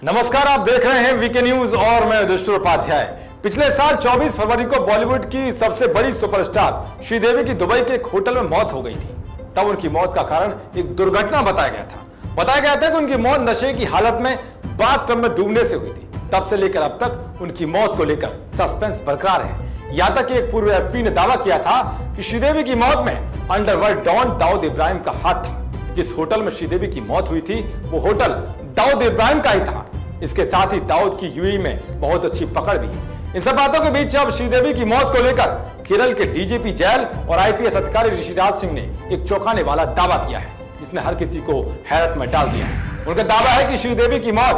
नमस्कार, आप देख रहे हैं वीके न्यूज और मैं युधिष्ठिर उपाध्याय। पिछले साल 24 फरवरी को बॉलीवुड की सबसे बड़ी सुपरस्टार श्रीदेवी की दुबई के एक होटल में मौत हो गई थी। तब उनकी मौत का कारण एक दुर्घटना बताया गया था। बताया गया था कि उनकी मौत नशे की हालत में बाथटब में डूबने से हुई थी। तब से लेकर अब तक उनकी मौत को लेकर सस्पेंस बरकरार है। यहाँ तक कि एक पूर्व एसपी ने दावा किया था कि श्रीदेवी की मौत में अंडरवर्ल्ड डॉन दाऊद इब्राहिम का हाथ था। जिस होटल में श्रीदेवी की मौत हुई थी वो होटल दाऊद इब्राहिम का ही था। इसके साथ ही दाऊद की यूएई में बहुत अच्छी पकड़ भी है। इन सब बातों के बीच अब श्रीदेवी की मौत को लेकर केरल के डीजीपी जेल और आईपीएस अधिकारी ऋषिराज सिंह ने एक चौंकाने वाला दावा किया है, जिसने हर किसी को हैरत में डाल दिया है। उनका दावा है कि श्रीदेवी की मौत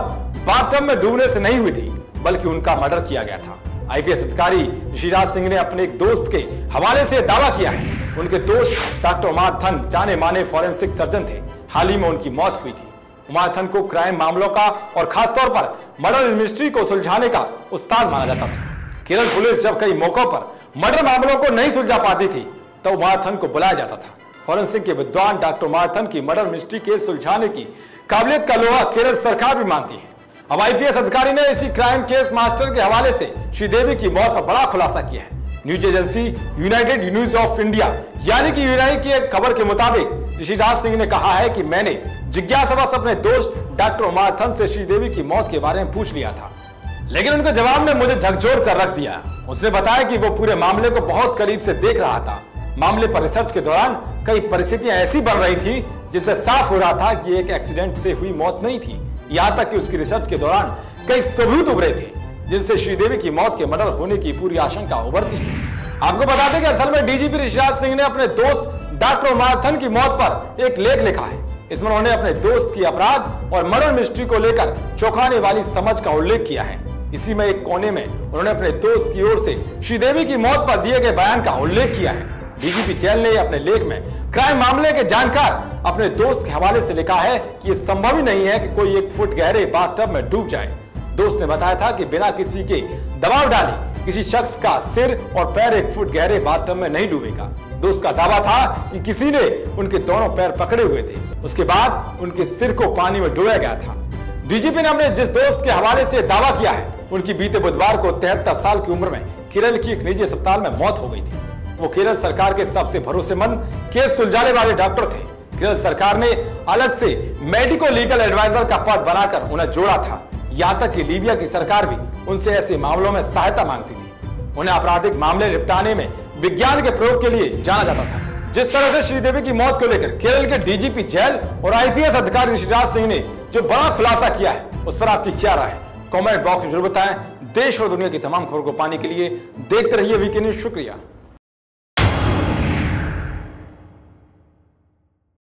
बाथटब में डूबने से नहीं हुई थी, बल्कि उनका मर्डर किया गया था। आईपीएस अधिकारी ऋषिराज सिंह ने अपने एक दोस्त के हवाले से दावा किया है। उनके दोस्त डॉक्टर उमार थन जाने माने फॉरेंसिक सर्जन थे। हाल ही में उनकी मौत हुई थी। उमार थन को क्राइम मामलों का और खासतौर पर मर्डर मिस्ट्री को सुलझाने का उस्ताद माना जाता था। केरल पुलिस जब कई मौकों पर मर्डर मामलों को नहीं सुलझा पाती थी तो उमार थन को बुलाया जाता था। फॉरेंसिक के विद्वान डॉक्टर उमार थन की मर्डर मिस्ट्री केस सुलझाने की काबिलियत का लोहा केरल सरकार भी मानती है। अब आईपीएस अधिकारी ने इसी क्राइम केस मास्टर के हवाले से श्रीदेवी की मौत पर बड़ा खुलासा किया है। News agency United news of India यानी कि यूनाई की एक खबर के मुताबिक ऋषिराज सिंह ने कहा है कि मैंने जिज्ञासावश अपने दोस्त डॉक्टर उमार थन से श्रीदेवी की मौत के बारे में पूछ लिया था, लेकिन उनके जवाब ने मुझे झकझोर कर रख दिया। उसने बताया कि वो पूरे मामले को बहुत करीब से देख रहा था। मामले पर रिसर्च के दौरान कई परिस्थितियां ऐसी बन रही थी जिससे साफ हो रहा था कि एक एक्सीडेंट से हुई मौत नहीं थी। यहाँ तक कि उसकी रिसर्च के दौरान कई सबूत उभरे थे जिनसे श्रीदेवी की मौत के मर्डर होने की पूरी आशंका उभरती है। आपको बता दें कि असल में डीजीपी ऋषिराज सिंह ने अपने दोस्त डॉक्टर उमार थन की मौत पर एक लेख लिखा है। इसमें उन्होंने अपने दोस्त की अपराध और मर्डर मिस्ट्री को लेकर चौंकाने वाली समझ का उल्लेख किया है। इसी में एक कोने में उन्होंने अपने दोस्त की ओर से श्रीदेवी की मौत पर दिए गए बयान का उल्लेख किया है। डीजीपी जेल ने अपने लेख में क्राइम मामले के जानकार अपने दोस्त के हवाले से लिखा है कि यह संभव ही नहीं है कि कोई 1 फुट गहरे बाथटब में डूब जाए। दोस्त ने बताया था कि बिना किसी के दबाव डाले किसी शख्स का सिर और पैर 1 फुट गहरे बाथटब में नहीं डूबेगा। दोस्त का दावा था कि किसी ने उनके दोनों पैर पकड़े हुए थे, उसके बाद उनके सिर को पानी में डुबाया गया था। डीजीपी ने अपने जिस दोस्त के हवाले से दावा किया है उनकी बीते बुधवार को 73 साल की उम्र में केरल की एक निजी अस्पताल में मौत हो गई थी। वो केरल सरकार के सबसे भरोसेमंद केस सुलझाने वाले डॉक्टर थे। केरल सरकार ने अलग से मेडिको लीगल एडवाइजर का पद बनाकर उन्हें जोड़ा था। यहाँ तक कि लीबिया की सरकार भी उनसे ऐसे मामलों में सहायता मांगती थी। उन्हें आपराधिक मामले निपटाने में विज्ञान के प्रयोग के लिए जाना जाता था। जिस तरह से श्रीदेवी की मौत को लेकर केरल के डीजीपी जेल और आईपीएस अधिकारी ऋषिराज सिंह ने जो बड़ा खुलासा किया है उस पर आपकी क्या राय है, कमेंट बॉक्स में जरूर बताएं। देश और दुनिया की तमाम खबरों को पाने के लिए देखते रहिए वीके न्यूज। शुक्रिया।